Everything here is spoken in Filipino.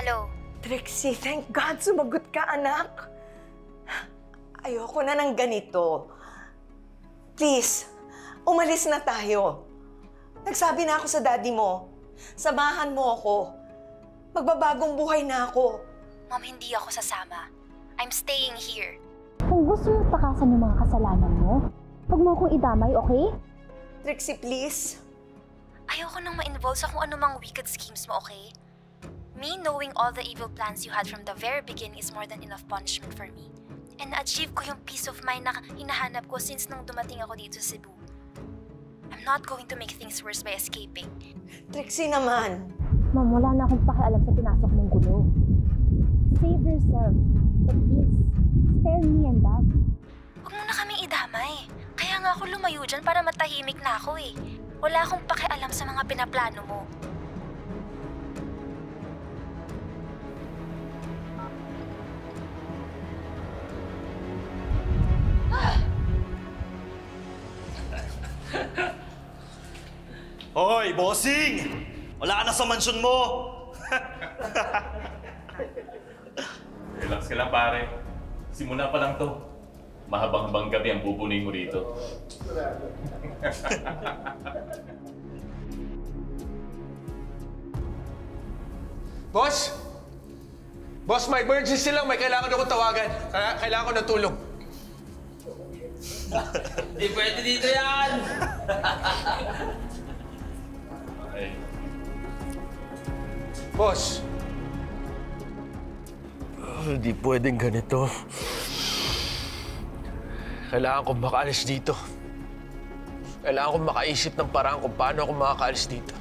Hello. Trixie, thank God sumagot ka, anak. Ayoko na ng ganito. Please, umalis na tayo. Nagsabi na ako sa daddy mo. Samahan mo ako. Magbabagong buhay na ako. Mom, hindi ako sasama. I'm staying here. Kung gusto mo takasan yung mga kasalanan mo, huwag mo akong idamay, okay? Trixie, please. Ayoko nang ma-involve sa kung anumang wicked schemes mo, okay? Me knowing all the evil plans you had from the very beginning is more than enough punishment for me. And na-achieve ko yung peace of mind na hinahanap ko since nung dumating ako dito sa Cebu. I'm not going to make things worse by escaping. Trixie naman. Ma'am, wala na akong pakialam sa pinasok mong gulo. Save yourself. But please, spare me and Dad. Huwag mo na kaming idamay. Kaya nga ako lumayo dyan para matahimik na ako eh. Wala akong pakialam sa mga pinaplano mo. Hoy, bossing! Wala ka na sa mansyon mo! Relax ka lang, pare. Simula pa lang to. Mahabang-habang gabi ang bubunin mo rito. Boss! Boss, may emergency lang. May kailangan akong tawagan. Kailangan ko ng tulong. Hindi pwede dito yan! Okay. Boss! Hindi pwedeng ganito. Kailangan kong makaalis dito. Kailangan kong makaisip ng paraan kung paano ako makakaalis dito.